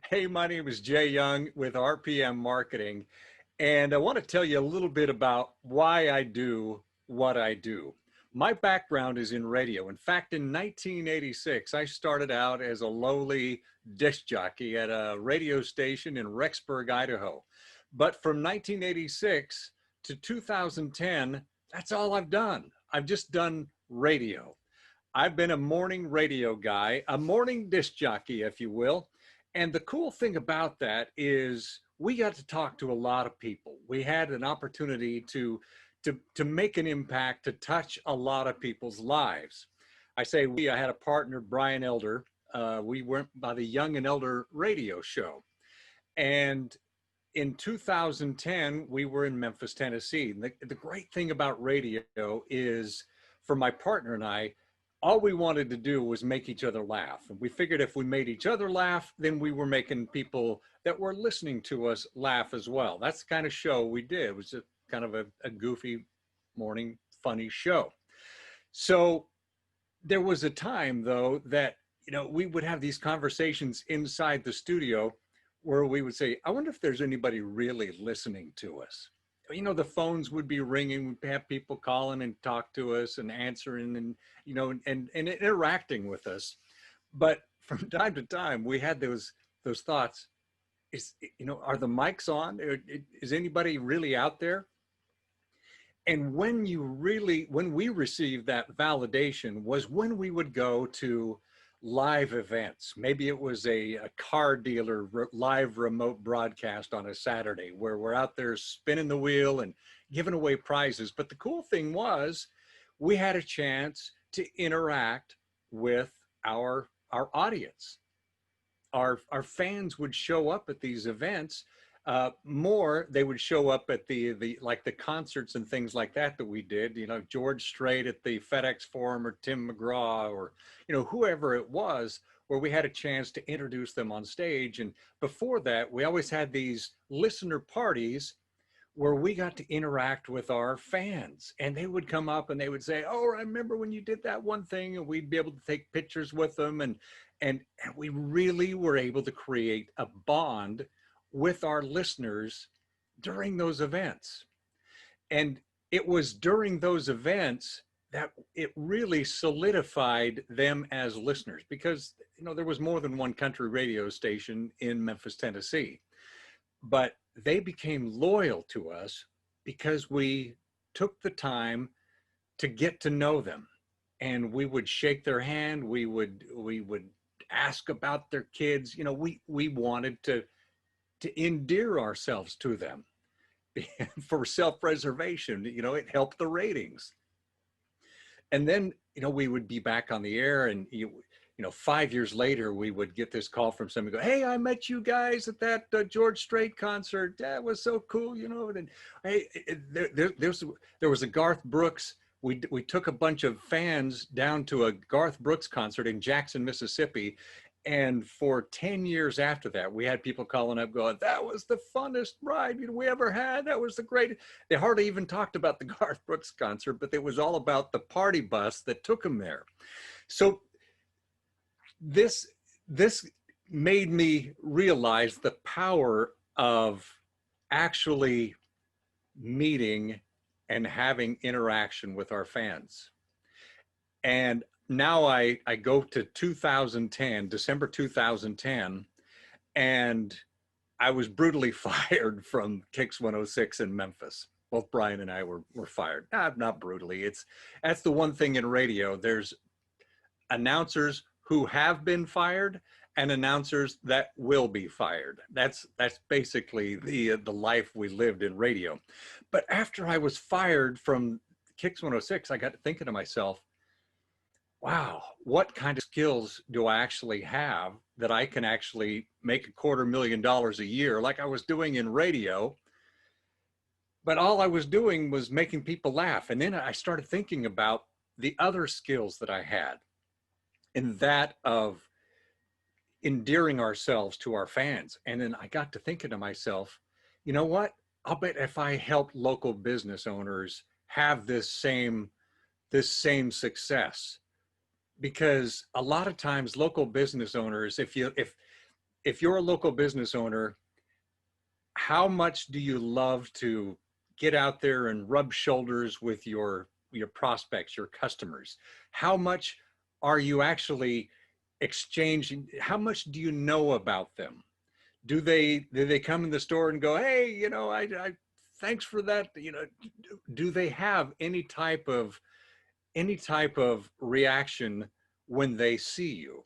Hey, my name is Jay Young with RPM Marketing, and I want to tell you a little bit about why I do what I do. My background is in radio. In fact, in 1986, I started out as a lowly disc jockey at a radio station in Rexburg, Idaho. But from 1986 to 2010, that's all I've done. I've just done radio. I've been a morning radio guy, a morning disc jockey, if you will. And the cool thing about that is we got to talk to a lot of people. We had an opportunity to make an impact, to touch a lot of people's lives. I say we, I had a partner, Brian Elder. We went by the Young and Elder radio show. And in 2010, we were in Memphis, Tennessee. And the great thing about radio is for my partner and I, all we wanted to do was make each other laugh. And we figured if we made each other laugh, then we were making people that were listening to us laugh as well. That's the kind of show we did. It was kind of a goofy morning, funny show. So there was a time though that, we would have these conversations inside the studio where we would say, I wonder if there's anybody really listening to us. The phones would be ringing, we'd have people calling and talk to us and answering and interacting with us. But from time to time, we had those thoughts, are the mics on? Is anybody really out there? And when we received that validation was when we would go to live events. Maybe it was a car dealer live remote broadcast on a Saturday where we're out there spinning the wheel and giving away prizes. But the cool thing was we had a chance to interact with our audience. Our fans would show up at these events. They would show up at the concerts and things like that we did, George Strait at the FedEx Forum or Tim McGraw or, whoever it was, where we had a chance to introduce them on stage. And before that, we always had these listener parties where we got to interact with our fans, and they would come up and they would say, oh, I remember when you did that one thing, and we'd be able to take pictures with them. And we really were able to create a bond with our listeners during those events. And it was during those events that it really solidified them as listeners because, there was more than one country radio station in Memphis, Tennessee, but they became loyal to us because we took the time to get to know them, and we would shake their hand. We would ask about their kids. We wanted to endear ourselves to them for self-preservation. It helped the ratings. And then, we would be back on the air, and 5 years later, we would get this call from somebody go, hey, I met you guys at that George Strait concert. That was so cool, and hey, there was a Garth Brooks. We took a bunch of fans down to a Garth Brooks concert in Jackson, Mississippi. And for 10 years after that, we had people calling up going, that was the funnest ride we ever had. That was the greatest. They hardly even talked about the Garth Brooks concert, but it was all about the party bus that took them there. So this made me realize the power of actually meeting and having interaction with our fans. And now I go to 2010, December 2010, and I was brutally fired from Kix 106 in Memphis. Both Brian and I were fired. Not brutally. That's the one thing in radio. There's announcers who have been fired and announcers that will be fired. That's basically the life we lived in radio. But after I was fired from Kix 106, I got to thinking to myself, wow, what kind of skills do I actually have that I can actually make $250,000 a year like I was doing in radio? But all I was doing was making people laugh. And then I started thinking about the other skills that I had, and that of endearing ourselves to our fans. And then I got to thinking to myself, you know what? I'll bet if I helped local business owners have this same success, because a lot of times local business owners, if if you're a local business owner, how much do you love to get out there and rub shoulders with your prospects, your customers? How much are you actually exchanging? How much do you know about them? Do they come in the store and go, hey, I thanks for that? Do they have any type of reaction when they see you?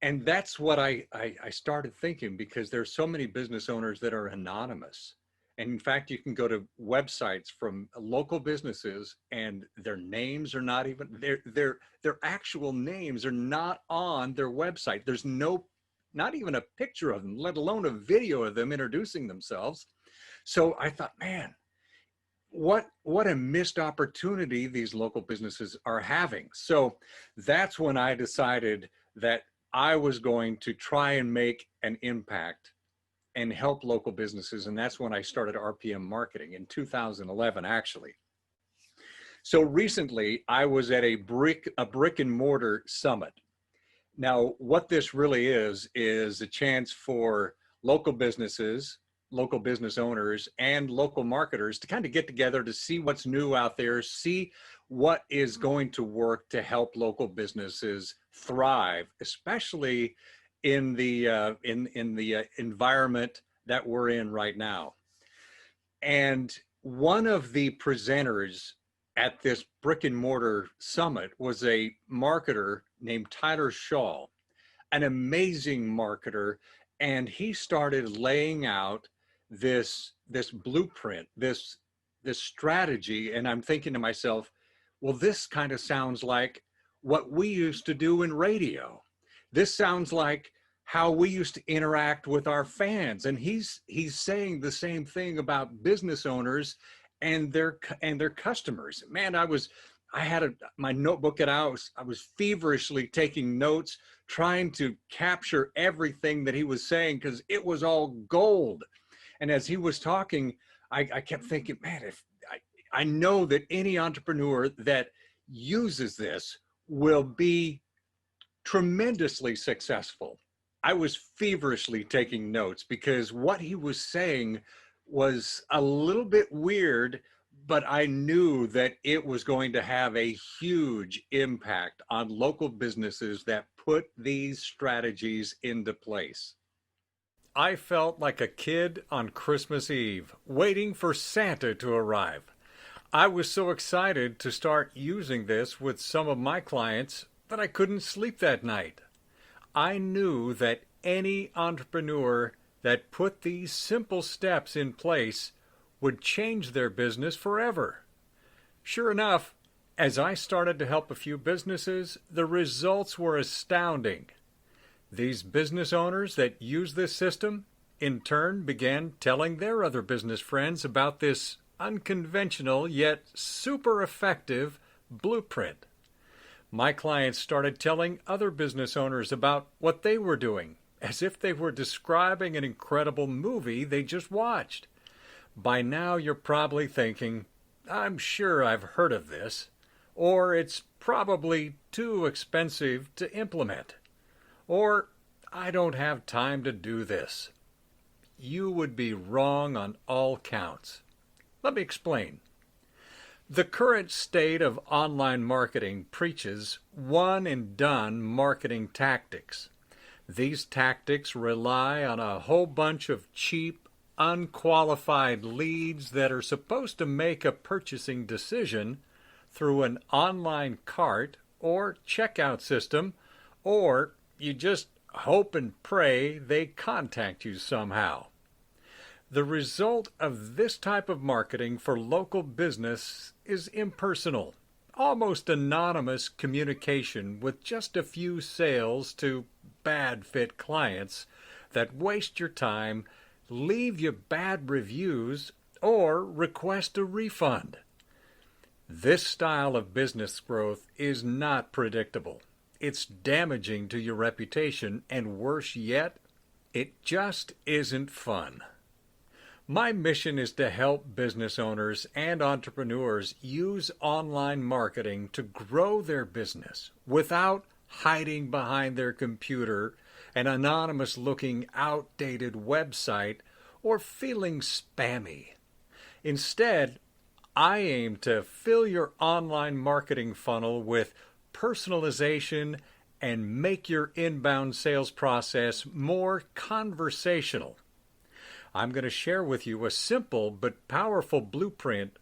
And that's what I started thinking, because there's so many business owners that are anonymous. And in fact, you can go to websites from local businesses and their names are not even their actual names are not on their website. There's not even a picture of them, let alone a video of them introducing themselves. So I thought, man, what a missed opportunity these local businesses are having. So that's when I decided that I was going to try and make an impact and help local businesses. And that's when I started RPM Marketing in 2011, actually. So recently I was at a brick and mortar summit. Now, what this really is a chance for local businesses, local business owners, and local marketers to kind of get together to see what's new out there, see what is going to work to help local businesses thrive, especially in the environment that we're in right now. And one of the presenters at this brick and mortar summit was a marketer named Tyler Shaw, an amazing marketer. And he started laying out this blueprint, this strategy. And I'm thinking to myself, well, this kind of sounds like what we used to do in radio. This sounds like how we used to interact with our fans. And he's saying the same thing about business owners and their customers. Man, I had my notebook out. I was feverishly taking notes, trying to capture everything that he was saying, because it was all gold. And as he was talking, I kept thinking, man, if I know that any entrepreneur that uses this will be tremendously successful. I was feverishly taking notes because what he was saying was a little bit weird, but I knew that it was going to have a huge impact on local businesses that put these strategies into place. I felt like a kid on Christmas Eve, waiting for Santa to arrive. I was so excited to start using this with some of my clients that I couldn't sleep that night. I knew that any entrepreneur that put these simple steps in place would change their business forever. Sure enough, as I started to help a few businesses, the results were astounding. These business owners that used this system, in turn, began telling their other business friends about this unconventional yet super effective blueprint. My clients started telling other business owners about what they were doing, as if they were describing an incredible movie they just watched. By now, you're probably thinking, I'm sure I've heard of this, or it's probably too expensive to implement, or I don't have time to do this. You would be wrong on all counts. Let me explain. The current state of online marketing preaches one and done marketing tactics. These tactics rely on a whole bunch of cheap, unqualified leads that are supposed to make a purchasing decision through an online cart or checkout system, or you just hope and pray they contact you somehow. The result of this type of marketing for local business is impersonal, almost anonymous communication with just a few sales to bad fit clients that waste your time, leave you bad reviews, or request a refund. This style of business growth is not predictable. It's damaging to your reputation, and worse yet, it just isn't fun. My mission is to help business owners and entrepreneurs use online marketing to grow their business without hiding behind their computer an anonymous looking outdated website, or feeling spammy. Instead, I aim to fill your online marketing funnel with personalization and make your inbound sales process more conversational. I'm going to share with you a simple but powerful blueprint,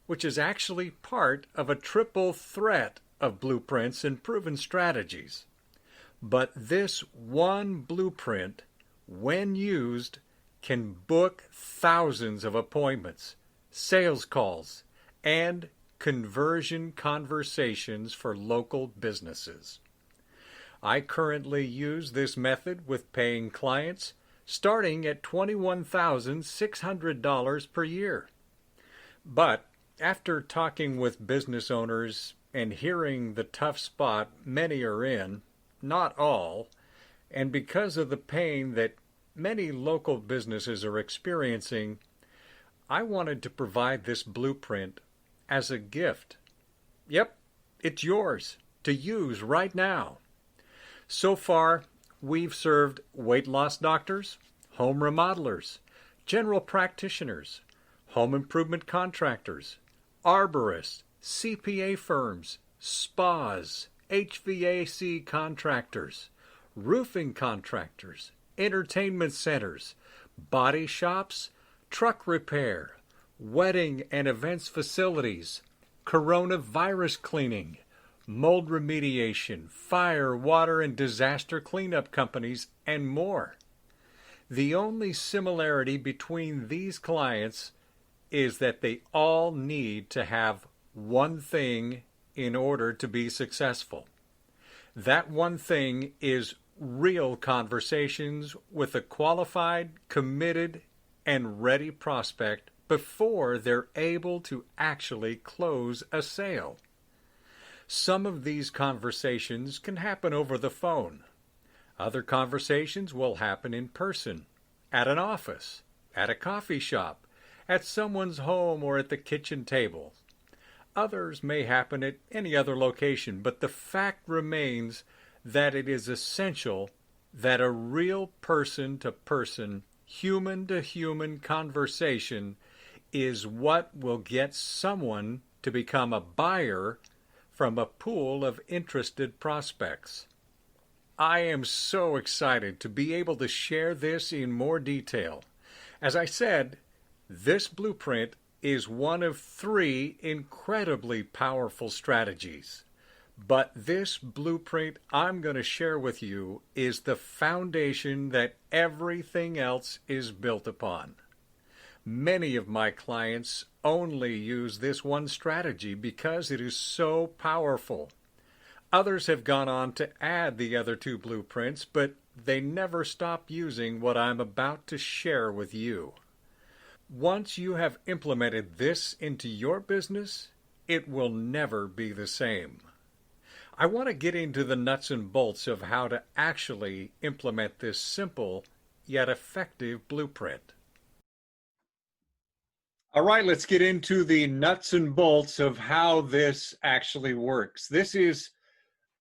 which is actually part of a triple threat of blueprints and proven strategies. But this one blueprint, when used, can book thousands of appointments, sales calls, and conversion conversations for local businesses. I currently use this method with paying clients starting at $21,600 per year. But after talking with business owners and hearing the tough spot many are in, not all, and because of the pain that many local businesses are experiencing, I wanted to provide this blueprint as a gift. Yep, it's yours to use right now. So far, we've served weight loss doctors, home remodelers, general practitioners, home improvement contractors, arborists, CPA firms, spas, HVAC contractors, roofing contractors, entertainment centers, body shops, truck repair, wedding and events facilities, coronavirus cleaning, mold remediation, fire, water, and disaster cleanup companies, and more. The only similarity between these clients is that they all need to have one thing in order to be successful. That one thing is real conversations with a qualified, committed, and ready prospect before they're able to actually close a sale. Some of these conversations can happen over the phone. Other conversations will happen in person, at an office, at a coffee shop, at someone's home, or at the kitchen table. Others may happen at any other location, but the fact remains that it is essential that a real person-to-person, human-to-human conversation is what will get someone to become a buyer from a pool of interested prospects. I am so excited to be able to share this in more detail. As I said, this blueprint is one of 3 incredibly powerful strategies. But this blueprint I'm going to share with you is the foundation that everything else is built upon. Many of my clients only use this one strategy because it is so powerful. Others have gone on to add the other 2 blueprints, but they never stop using what I'm about to share with you. Once you have implemented this into your business, it will never be the same. I want to get into the nuts and bolts of how to actually implement this simple yet effective blueprint. All right, let's get into the nuts and bolts of how this actually works. This is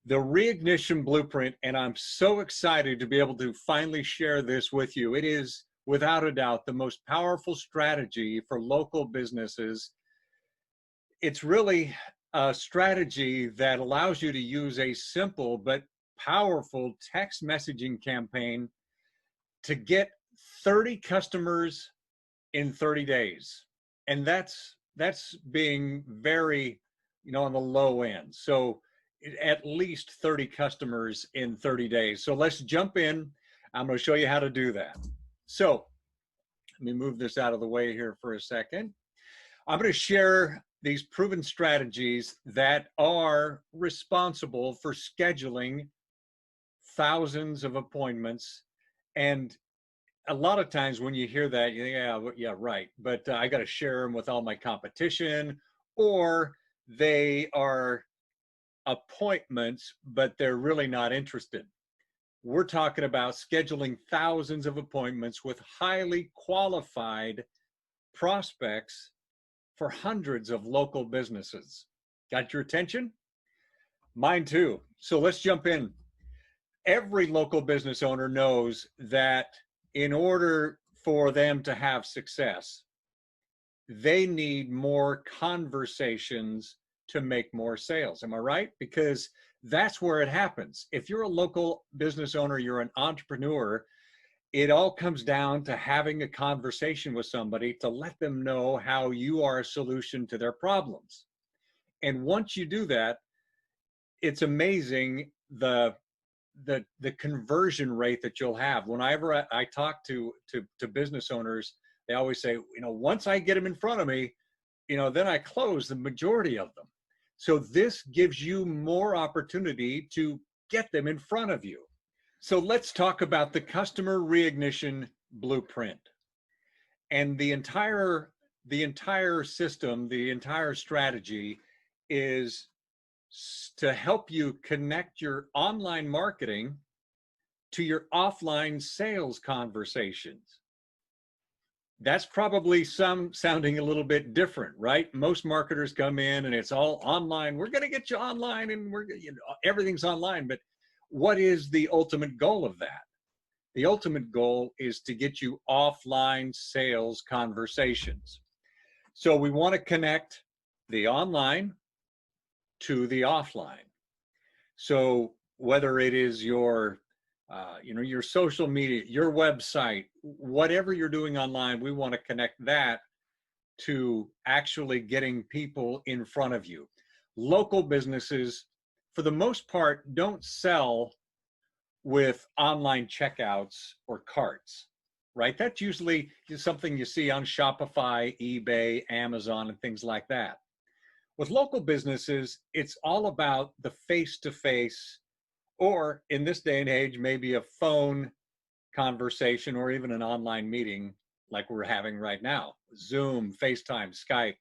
the Reignition Blueprint, and I'm so excited to be able to finally share this with you. It is, without a doubt, the most powerful strategy for local businesses. It's really a strategy that allows you to use a simple but powerful text messaging campaign to get 30 customers in 30 days. And that's being very, on the low end. So at least 30 customers in 30 days. So let's jump in. I'm going to show you how to do that. So let me move this out of the way here for a second. I'm going to share these proven strategies that are responsible for scheduling thousands of appointments. And a lot of times when you hear that, you think, yeah, right. But I got to share them with all my competition, or they are appointments, but they're really not interested. We're talking about scheduling thousands of appointments with highly qualified prospects for hundreds of local businesses. Got your attention? Mine too. So let's jump in. Every local business owner knows that in order for them to have success, they need more conversations to make more sales. Am I right? Because that's where it happens. If you're a local business owner, you're an entrepreneur, it all comes down to having a conversation with somebody to let them know how you are a solution to their problems. And once you do that, it's amazing the conversion rate that you'll have. Whenever I talk to business owners, they always say, once I get them in front of me, then I close the majority of them. So this gives you more opportunity to get them in front of you. So let's talk about the customer reignition blueprint. And the entire system, the entire strategy is to help you connect your online marketing to your offline sales conversations. That's probably some sounding a little bit different, right? Most marketers come in and it's all online. We're going to get you online and everything's online. But what is the ultimate goal of that? The ultimate goal is to get you offline sales conversations. So we want to connect the online to the offline. So whether it is your social media, your website, whatever you're doing online, we want to connect that to actually getting people in front of you. Local businesses, for the most part, don't sell with online checkouts or carts, right? That's usually something you see on Shopify, eBay, Amazon, and things like that. With local businesses, it's all about the face-to-face, or in this day and age, maybe a phone conversation or even an online meeting like we're having right now. Zoom, FaceTime, Skype,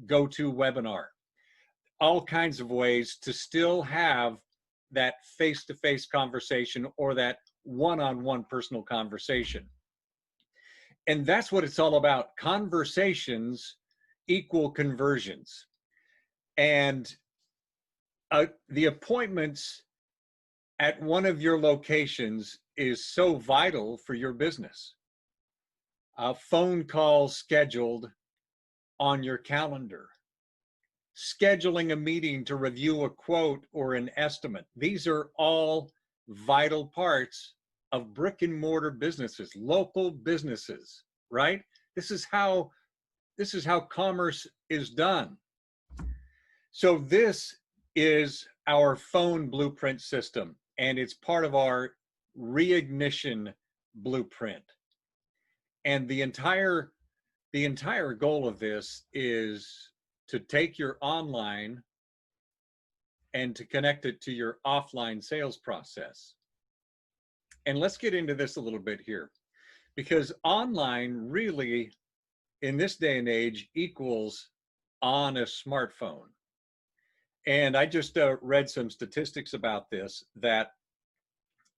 GoToWebinar, all kinds of ways to still have that face-to-face conversation or that one-on-one personal conversation. And that's what it's all about. Conversations equal conversions. And the appointments at one of your locations is so vital for your business. A phone call scheduled on your calendar, scheduling a meeting to review a quote or an estimate. These are all vital parts of brick and mortar businesses, local businesses, right? This is how commerce is done. So this is our phone blueprint system, and it's part of our reignition blueprint. And the entire goal of this is to take your online and to connect it to your offline sales process. And let's get into this a little bit here, because online really, in this day and age, equals on a smartphone. And I just read some statistics about this, that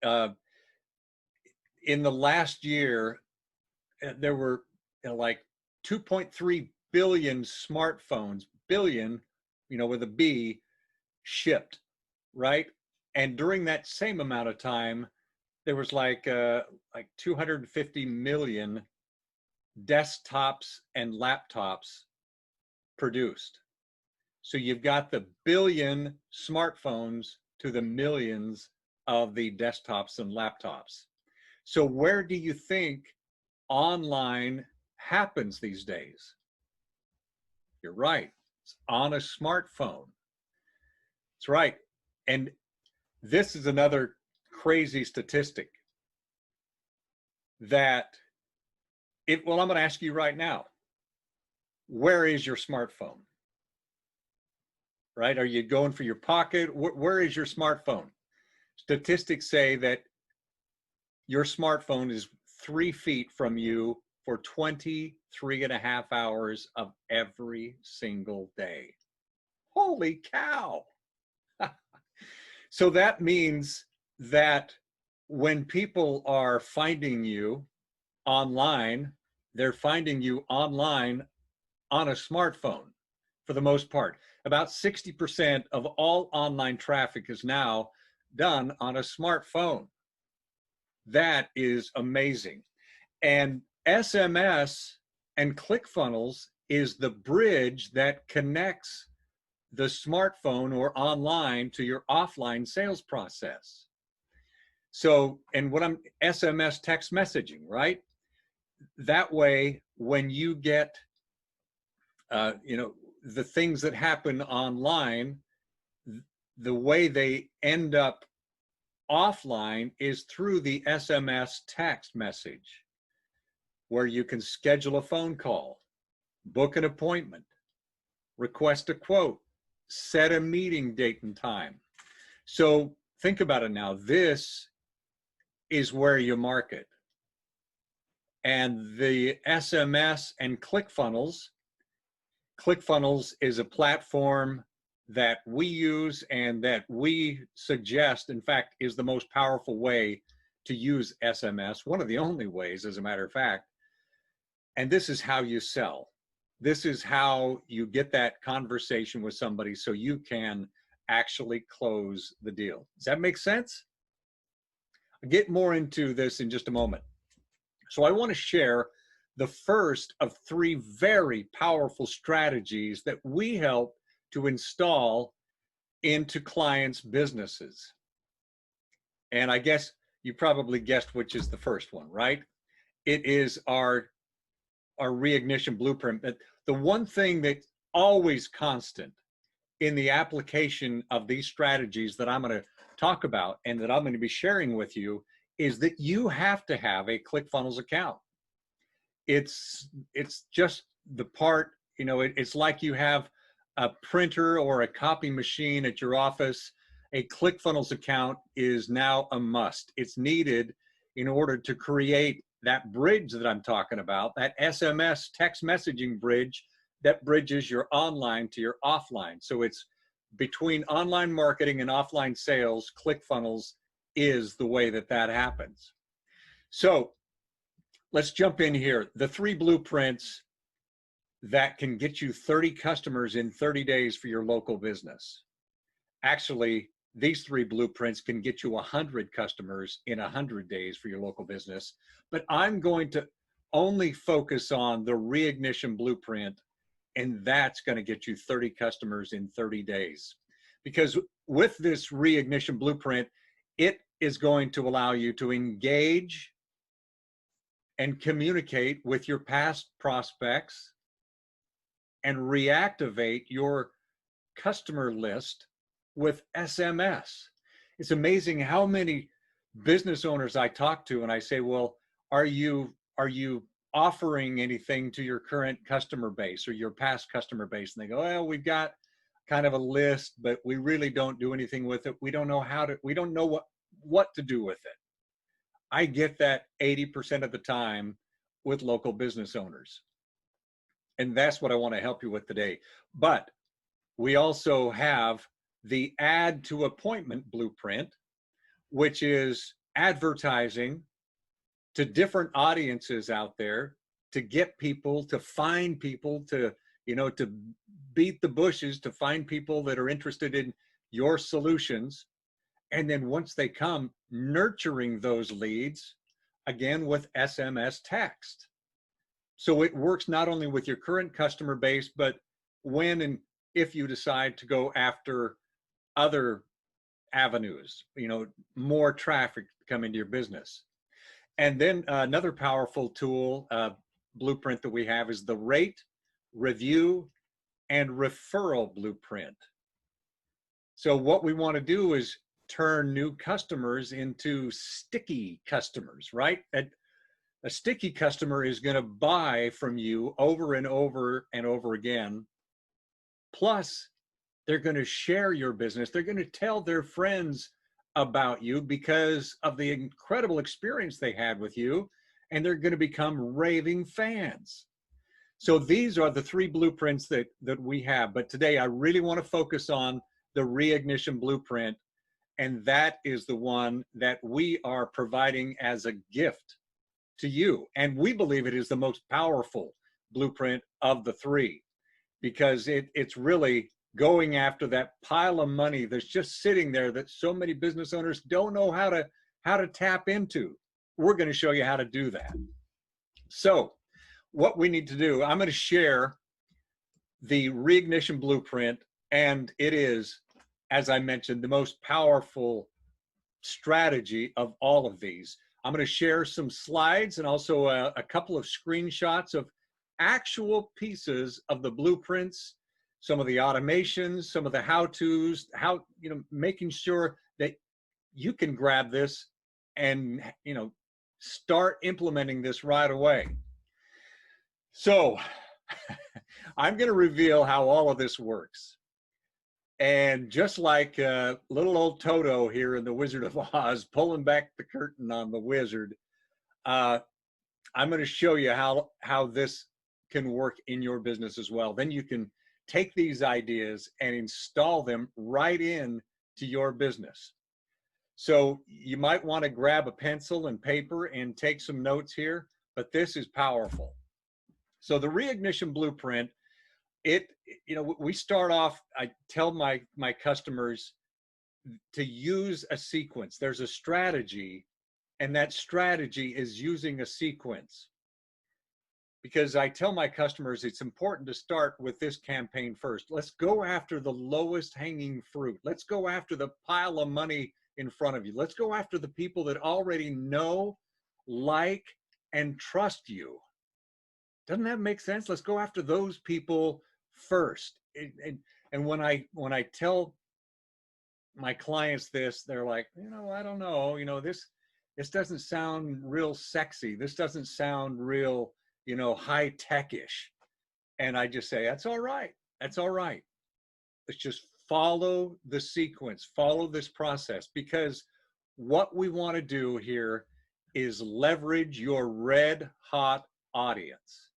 in the last year, there were like 2.3 billion smartphones, billion, with a B, shipped, right? And during that same amount of time, there was like 250 million desktops and laptops produced. So you've got the billion smartphones to the millions of the desktops and laptops. So where do you think online happens these days? You're right. It's on a smartphone. That's right. And this is another crazy statistic that I'm going to ask you right now, where is your smartphone? Right? Are you going for your pocket? Where is your smartphone? Statistics say that your smartphone is 3 feet from you for 23.5 hours of every single day. Holy cow. So that means that when people are finding you online, they're finding you online on a smartphone for the most part. About 60% of all online traffic is now done on a smartphone. That is amazing. And SMS and ClickFunnels is the bridge that connects the smartphone or online to your offline sales process. So, and what I'm SMS text messaging, right? That way, when you get, the things that happen online, the way they end up offline is through the SMS text message, where you can schedule a phone call, book an appointment, request a quote, set a meeting date and time. So think about it now. This is where you market. And the SMS and ClickFunnels is a platform that we use and that we suggest, in fact, is the most powerful way to use SMS, one of the only ways, as a matter of fact. And this is how you sell. This is how you get that conversation with somebody so you can actually close the deal. Does that make sense? I'll get more into this in just a moment. So I want to share the first of 3 very powerful strategies that we help to install into clients' businesses. And I guess you probably guessed which is the first one, right? It is our reignition blueprint. But the one thing that's always constant in the application of these strategies that I'm going to talk about and that I'm going to be sharing with you is that you have to have a ClickFunnels account. It's just the part, it's like you have a printer or a copy machine at your office. A ClickFunnels account is now a must. It's needed in order to create that bridge that I'm talking about, that SMS text messaging bridge that bridges your online to your offline. So it's between online marketing and offline sales. ClickFunnels is the way that happens. So let's jump in here. The 3 blueprints that can get you 30 customers in 30 days for your local business. Actually, these 3 blueprints can get you 100 customers in 100 days for your local business. But I'm going to only focus on the reignition blueprint, and that's going to get you 30 customers in 30 days. Because with this reignition blueprint, it is going to allow you to engage and communicate with your past prospects and reactivate your customer list with SMS. It's amazing how many business owners I talk to and I say, well, are you offering anything to your current customer base or your past customer base? And they go, well, we've got kind of a list, but we really don't do anything with it. We don't know what to do with it. I get that 80% of the time with local business owners. And that's what I want to help you with today. But we also have the add to appointment blueprint, which is advertising to different audiences out there to get people, to find people, to beat the bushes, to find people that are interested in your solutions. And then once they come, nurturing those leads, again, with SMS text. So it works not only with your current customer base, but when and if you decide to go after other avenues, more traffic to come into your business. And then another powerful tool, blueprint that we have is the rate, review, and referral blueprint. So what we want to do is turn new customers into sticky customers, right? A sticky customer is going to buy from you over and over and over again. Plus, they're going to share your business. They're going to tell their friends about you because of the incredible experience they had with you, and they're going to become raving fans. So these are the 3 blueprints that we have. But today, I really want to focus on the reignition blueprint, and that is the one that we are providing as a gift to you. And we believe it is the most powerful blueprint of the 3 because it's really going after that pile of money that's just sitting there that so many business owners don't know how to tap into. We're going to show you how to do that. So what we need to do, I'm going to share the Reignition Blueprint, and it is, as I mentioned, the most powerful strategy of all of these. I'm going to share some slides and also a couple of screenshots of actual pieces of the blueprints, some of the automations, some of the how-tos, making sure that you can grab this and, start implementing this right away. So I'm going to reveal how all of this works. And just like little old Toto here in The Wizard of Oz, pulling back the curtain on the wizard, I'm going to show you how this can work in your business as well. Then you can take these ideas and install them right in to your business. So you might want to grab a pencil and paper and take some notes here, but this is powerful. So the Reignition Blueprint, we start off, I tell my customers to use a sequence. There's a strategy, and that strategy is using a sequence. Because I tell my customers it's important to start with this campaign first. Let's go after the lowest hanging fruit. Let's go after the pile of money in front of you. Let's go after the people that already know, like, and trust you. Doesn't that make sense? Let's go after those people first. And when I tell my clients this, they're like, I don't know, this doesn't sound real sexy. This doesn't sound real, high tech-ish. And I just say, that's all right. That's all right. Let's just follow the sequence, follow this process, because what we want to do here is leverage your red hot audience.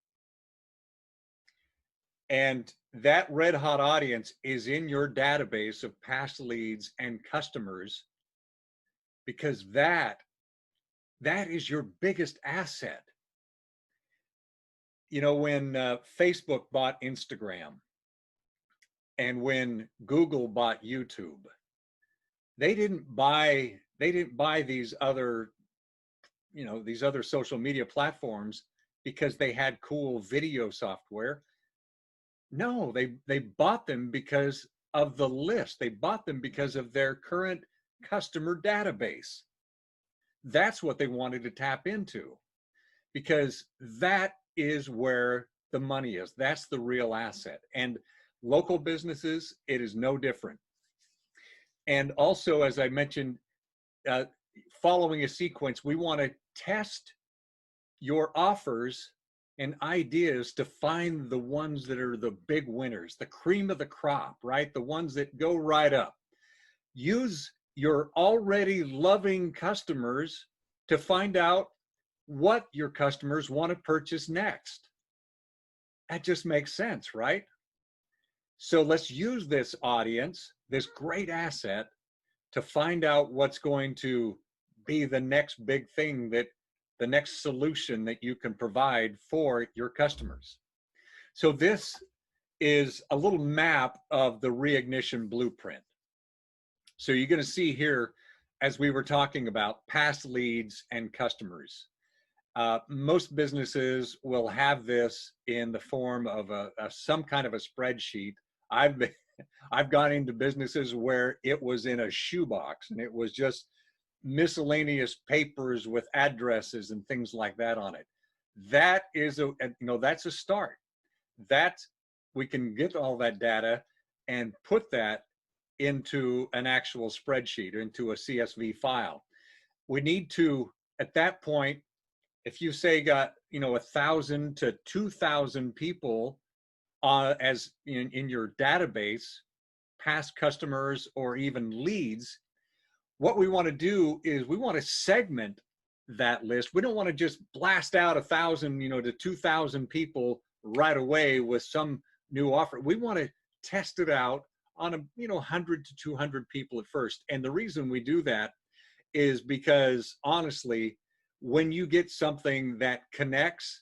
And that red hot audience is in your database of past leads and customers, because that is your biggest asset. When Facebook bought Instagram and when Google bought YouTube, they didn't buy these other social media platforms because they had cool video software. No, they bought them because of the list. They bought them because of their current customer database. That's what they wanted to tap into, because that is where the money is. That's the real asset. And local businesses, it is no different. And also, as I mentioned, following a sequence, we want to test your offers and ideas to find the ones that are the big winners, the cream of the crop, right? The ones that go right up. Use your already loving customers to find out what your customers want to purchase next. That just makes sense, right? So let's use this audience, this great asset, to find out what's going to be the next big thing, the next solution that you can provide for your customers. So this is a little map of the Reignition Blueprint. So you're going to see here, as we were talking about, past leads and customers. Most businesses will have this in the form of some kind of a spreadsheet. I've gone into businesses where it was in a shoebox and it was just miscellaneous papers with addresses and things like that on it. That is that's a start. That we can get all that data and put that into an actual spreadsheet or into a CSV file. We need to, at that point, if you say got 1,000 to 2,000 people as in your database, past customers or even leads, what we want to do is we want to segment that list. We don't want to just blast out 1,000 to 2,000 people right away with some new offer. We want to test it out on 100 to 200 people at first. And the reason we do that is because, honestly, when you get something that connects,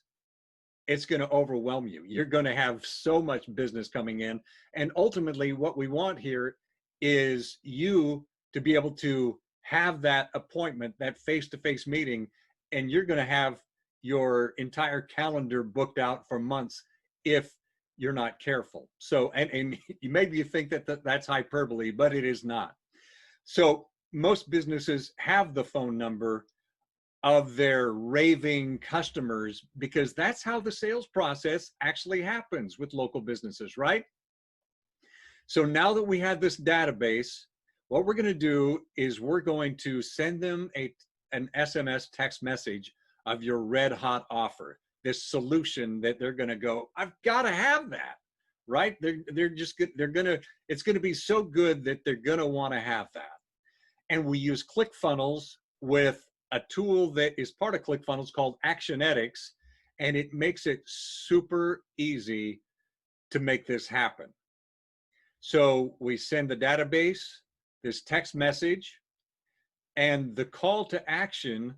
it's going to overwhelm you. You're going to have so much business coming in. And ultimately, what we want here is you to be able to have that appointment, that face-to-face meeting, and you're going to have your entire calendar booked out for months if you're not careful. So, and maybe you think that that's hyperbole, but it is not. So most businesses have the phone number of their raving customers because that's how the sales process actually happens with local businesses, right? So now that we have this database, what we're going to do is we're going to send them an SMS text message of your red hot offer, this solution that they're going to go, I've got to have that, right? They're just good. It's going to be so good that they're going to want to have that. And we use ClickFunnels with a tool that is part of ClickFunnels called Actionetics, and it makes it super easy to make this happen. So we send the database, this text message, and the call to action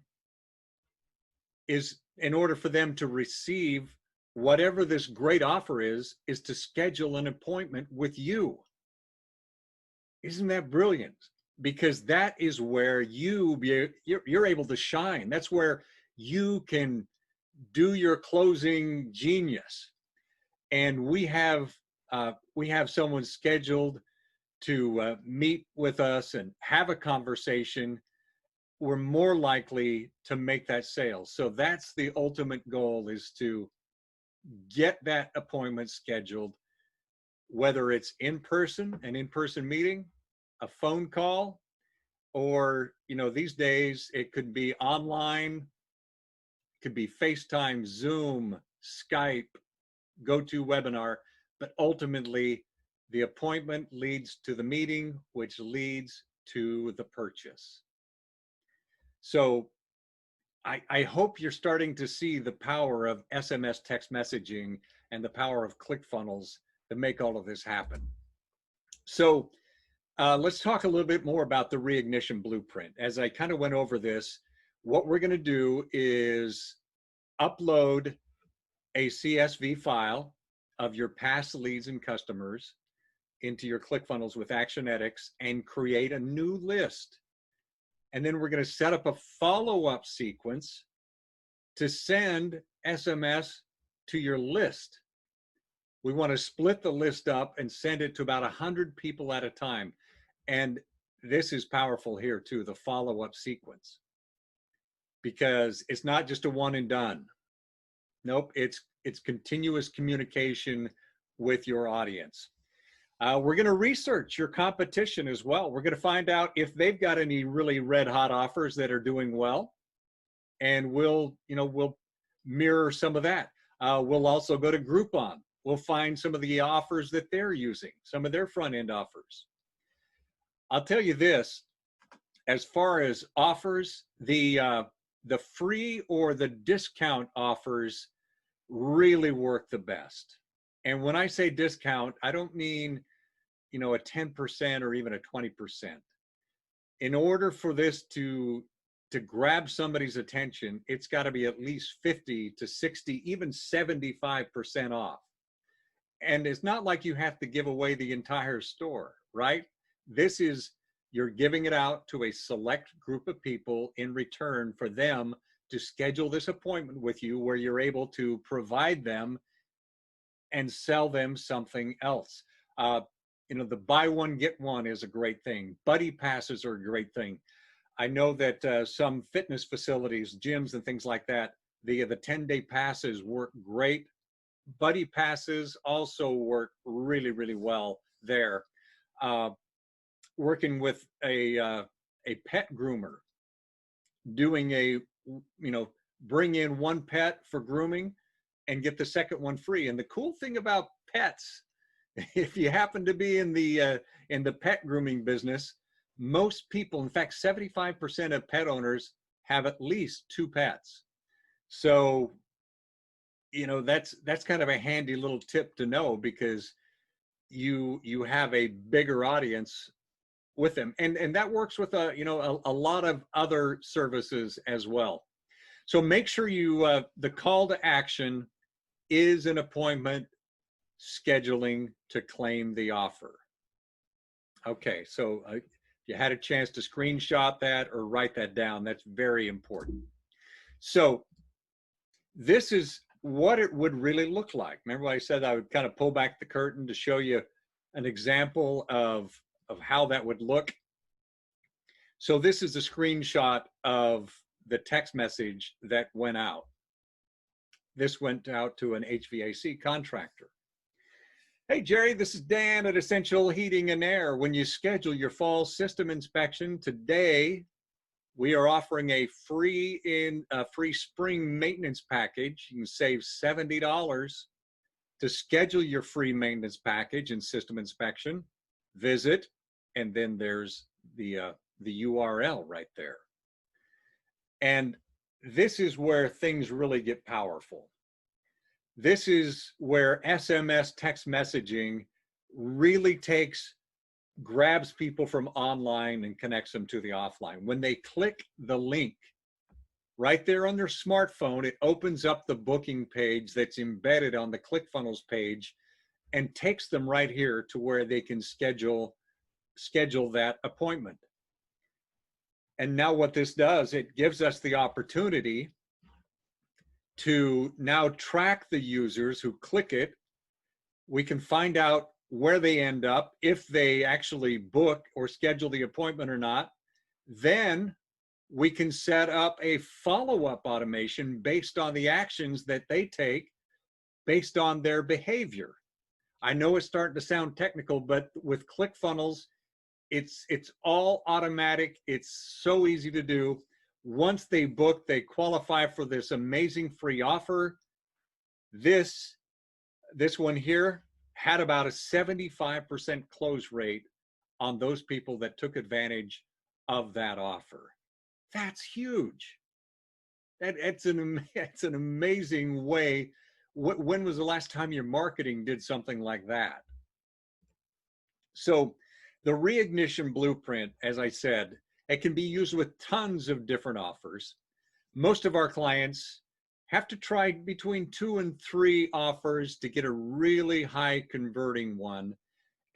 is, in order for them to receive whatever this great offer is to schedule an appointment with you. Isn't that brilliant? Because that is where you're able to shine. That's where you can do your closing genius. And we have someone scheduled to meet with us and have a conversation. We're more likely to make that sale. So that's the ultimate goal, is to get that appointment scheduled, whether it's an in-person meeting, a phone call, or, these days it could be online, could be FaceTime, Zoom, Skype, GoToWebinar, but ultimately the appointment leads to the meeting, which leads to the purchase. So I hope you're starting to see the power of SMS text messaging and the power of ClickFunnels to make all of this happen. So let's talk a little bit more about the Reignition Blueprint. As I kind of went over this, what we're going to do is upload a CSV file of your past leads and customers into your ClickFunnels with Actionetics and create a new list. And then we're going to set up a follow-up sequence to send SMS to your list. We want to split the list up and send it to about 100 people at a time. And this is powerful here too, the follow-up sequence, because it's not just a one and done. Nope, it's continuous communication with your audience. We're going to research your competition as well. We're going to find out if they've got any really red hot offers that are doing well, and we'll mirror some of that. We'll also go to Groupon. We'll find some of the offers that they're using, some of their front end offers. I'll tell you this, as far as offers, the free or the discount offers really work the best. And when I say discount, I don't mean, a 10% or even a 20%. In order for this to grab somebody's attention, it's got to be at least 50 to 60, even 75% off. And it's not like you have to give away the entire store, right? This is, you're giving it out to a select group of people in return for them to schedule this appointment with you, where you're able to provide them and sell them something else. The buy one, get one is a great thing. Buddy passes are a great thing. I know that some fitness facilities, gyms and things like that, the 10-day passes work great. Buddy passes also work really, really well there. Working with a pet groomer, doing bring in one pet for grooming and get the second one free. And the cool thing about pets, if you happen to be in the pet grooming business, most people, in fact, 75% of pet owners have at least 2 pets. So, that's kind of a handy little tip to know, because you have a bigger audience with them, and that works with a lot of other services as well. So make sure you the call to action is an appointment scheduling to claim the offer? Okay, so if you had a chance to screenshot that or write that down, that's very important. So this is what it would really look like. Remember I said I would kind of pull back the curtain to show you an example of how that would look. So this is a screenshot of the text message that went out. This went out to an HVAC contractor. Hey, Jerry, this is Dan at Essential Heating and Air. When you schedule your fall system inspection today, we are offering a free spring maintenance package. You can save $70 to schedule your free maintenance package and system inspection. Visit, and then there's the URL right there. And this is where things really get powerful. This is where SMS text messaging really grabs people from online and connects them to the offline. When they click the link right there on their smartphone, it opens up the booking page that's embedded on the ClickFunnels page and takes them right here to where they can schedule that appointment. And now what this does, it gives us the opportunity to now track the users who click it. We can find out where they end up, if they actually book or schedule the appointment or not. Then we can set up a follow-up automation based on the actions that they take based on their behavior. I know it's starting to sound technical, but with ClickFunnels, it's all automatic. It's so easy to do. Once they book, they qualify for this amazing free offer. This one here had about a 75% close rate on those people that took advantage of that offer. That's huge. It's an amazing way. When was the last time your marketing did something like that? So the Reignition Blueprint, as I said, it can be used with tons of different offers. Most of our clients have to try between 2 and 3 offers to get a really high converting one.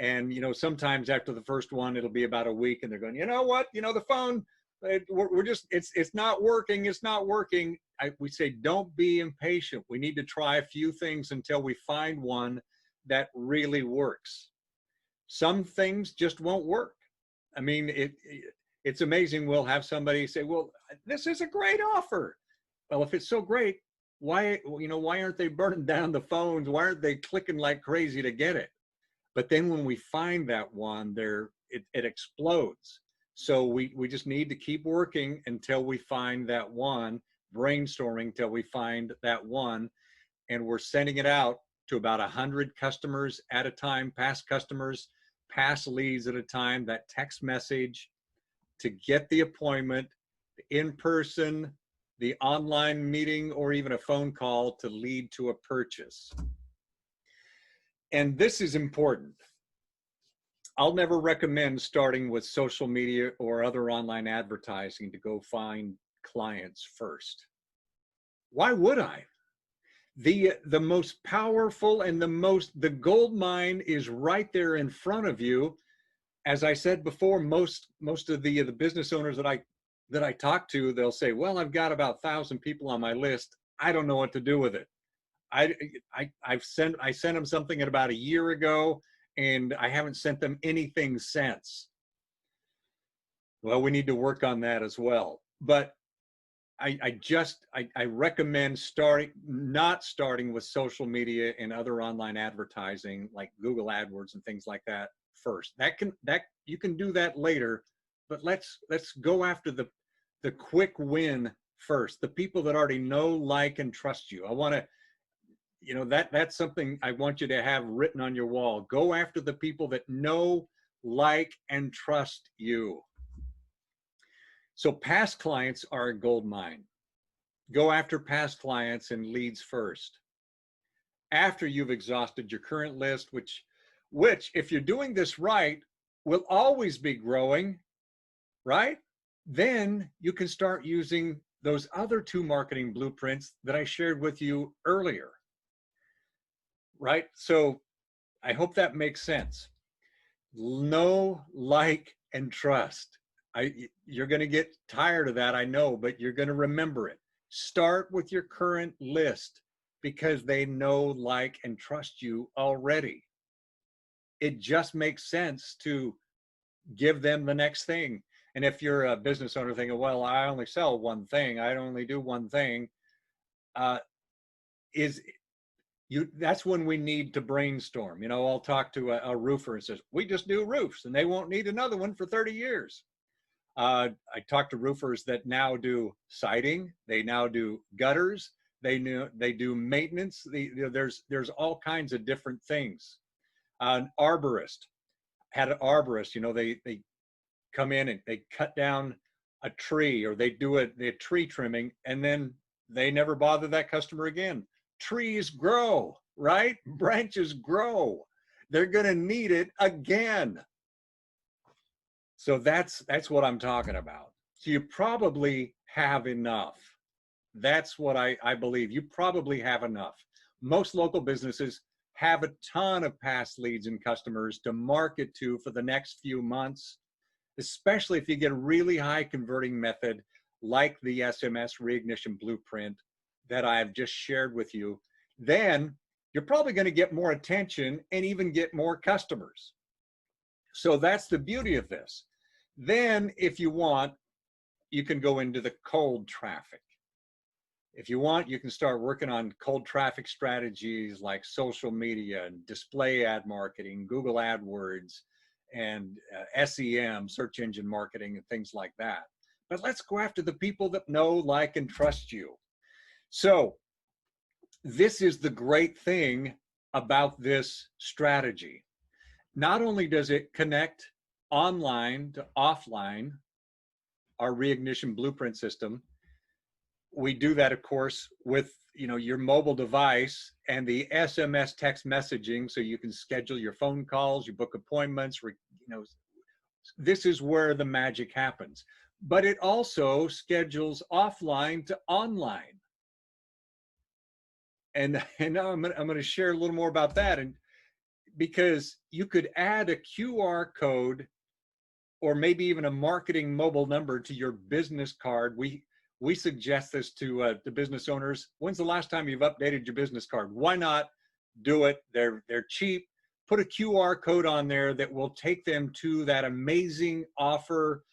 And, sometimes after the first one, it'll be about a week and they're going, you know what, the phone, it's not working. It's not working. We say, don't be impatient. We need to try a few things until we find one that really works. Some things just won't work. I mean, it's amazing. We'll have somebody say, well, this is a great offer. Well, if it's so great, why aren't they burning down the phones? Why aren't they clicking like crazy to get it? But then when we find that one, it explodes. So we just need to keep working until we find that one, brainstorming till we find that one. And we're sending it out to about 100 customers at a time, past customers, past leads at a time, that text message to get the appointment, in person, the online meeting, or even a phone call to lead to a purchase. And this is important. I'll never recommend starting with social media or other online advertising to go find clients first. Why would I? The most powerful and the gold mine is right there in front of you. As I said before, most of the business owners that I talk to, they'll say, well, I've got about 1,000 people on my list. I don't know what to do with it. I sent them something at about a year ago, and I haven't sent them anything since. Well, we need to work on that as well. But I recommend not starting with social media and other online advertising like Google AdWords and things like that first. You can do that later, but let's go after the quick win first. The people that already know, like, and trust you. I want to, that's something I want you to have written on your wall. Go after the people that know, like, and trust you. So past clients are a gold mine. Go after past clients and leads first. After you've exhausted your current list, which if you're doing this right, will always be growing, right? Then you can start using those other 2 marketing blueprints that I shared with you earlier. right? So I hope that makes sense. Know, like, and trust. You're going to get tired of that, I know, but you're going to remember it. Start with your current list because they know, like, and trust you already. It just makes sense to give them the next thing. And if you're a business owner thinking, well, I only sell one thing, I only do one thing, uh, is you that's when we need to brainstorm. I'll talk to a roofer and says, we just do roofs and they won't need another one for 30 years. I talk to roofers that now do siding, they now do gutters, they do maintenance. There's all kinds of different things. An arborist had an arborist, they come in and they cut down a tree, or they do the tree trimming, and then they never bother that customer again. Trees grow, right? Branches grow. They're going to need it again. So that's what I'm talking about. So you probably have enough. That's what I believe. You probably have enough. Most local businesses have a ton of past leads and customers to market to for the next few months, especially if you get a really high converting method like the SMS Reignition Blueprint that I've just shared with you. Then you're probably going to get more attention and even get more customers. So that's the beauty of this. Then if you want, you can go into the cold traffic. If you want, you can start working on cold traffic strategies like social media and display ad marketing, Google AdWords, and SEM, search engine marketing, and things like that. But let's go after the people that know, like, and trust you. So this is the great thing about this strategy. Not only does it connect online to offline, our Reignition Blueprint system, we do that, of course, with your mobile device and the SMS text messaging, so you can schedule your phone calls, you book appointments. This is where the magic happens. But it also schedules offline to online. And now I'm going to share a little more about that, and because you could add a QR code or maybe even a marketing mobile number to your business card. We suggest this to business owners. When's the last time you've updated your business card? Why not do it? They're cheap. Put a QR code on there that will take them to that amazing offer.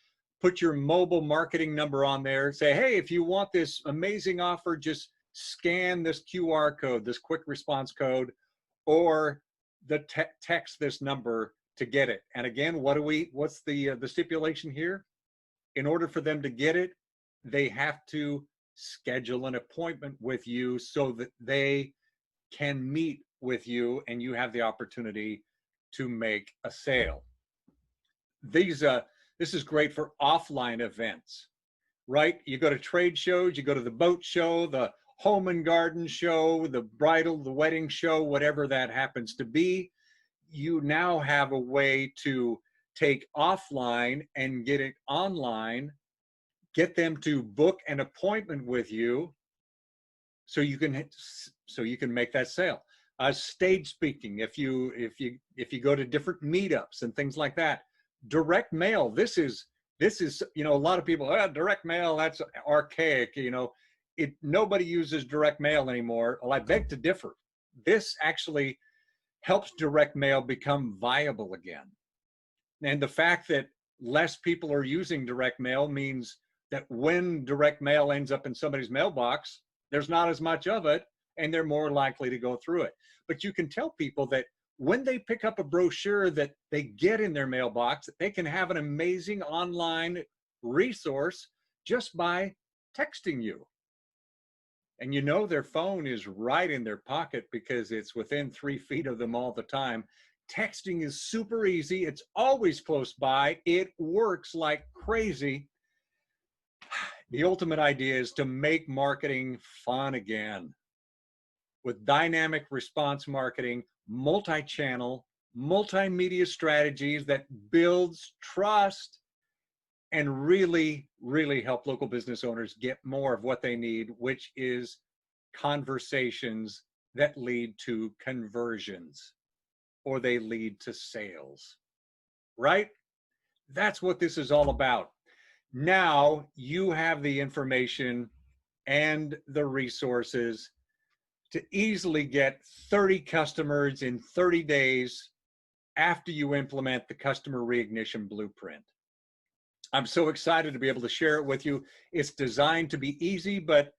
Put your mobile marketing number on there. Say, hey, if you want this amazing offer, just scan this QR code, this quick response code, or text this number to get it. And again, what's the stipulation here? In order for them to get it, they have to schedule an appointment with you so that they can meet with you and you have the opportunity to make a sale. This is great for offline events, right? You go to trade shows, you go to the boat show, the home and garden show, the the wedding show, whatever that happens to be. You now have a way to take offline and get it online, get them to book an appointment with you so you can make that sale. Stage speaking, if you go to different meetups and things like that. Direct mail, this is a lot of people, direct mail, that's archaic, nobody uses direct mail anymore. Well, I beg to differ. This actually helps direct mail become viable again. And the fact that less people are using direct mail means that when direct mail ends up in somebody's mailbox, there's not as much of it and they're more likely to go through it. But you can tell people that when they pick up a brochure that they get in their mailbox, they can have an amazing online resource just by texting you. And their phone is right in their pocket because it's within 3 feet of them all the time. Texting is super easy. It's always close by. It works like crazy. The ultimate idea is to make marketing fun again with dynamic response marketing, multi-channel, multimedia strategies that builds trust and really, really help local business owners get more of what they need, which is conversations that lead to conversions or they lead to sales, right? That's what this is all about. Now you have the information and the resources to easily get 30 customers in 30 days after you implement the customer reignition blueprint. I'm so excited to be able to share it with you. It's designed to be easy, but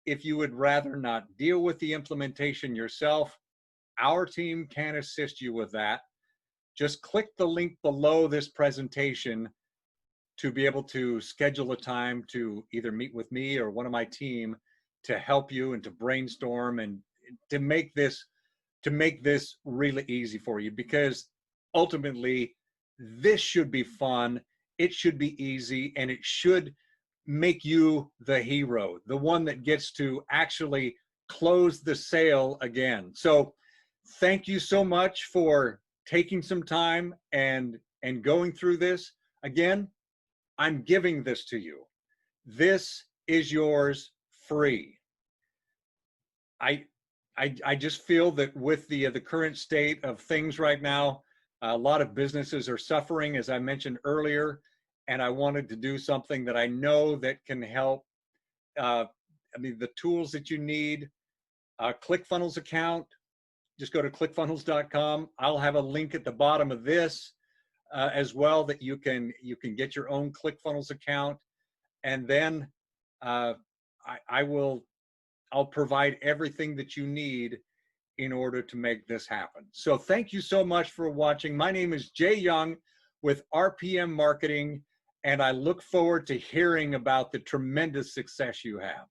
if you would rather not deal with the implementation yourself, our team can assist you with that. Just click the link below this presentation to be able to schedule a time to either meet with me or one of my team to help you and to brainstorm and to make this really easy for you, because ultimately this should be fun, it should be easy, and it should make you the hero, the one that gets to actually close the sale again. So thank you so much for taking some time and going through this. Again, I'm giving this to you. This is yours free. I just feel that with the current state of things right now, a lot of businesses are suffering, as I mentioned earlier, and I wanted to do something that I know that can help. I mean, the tools that you need, ClickFunnels account, just go to clickfunnels.com. I'll have a link at the bottom of this as well that you can get your own ClickFunnels account, and then I'll provide everything that you need in order to make this happen. So thank you so much for watching. My name is Jay Young with RPM Marketing, and I look forward to hearing about the tremendous success you have.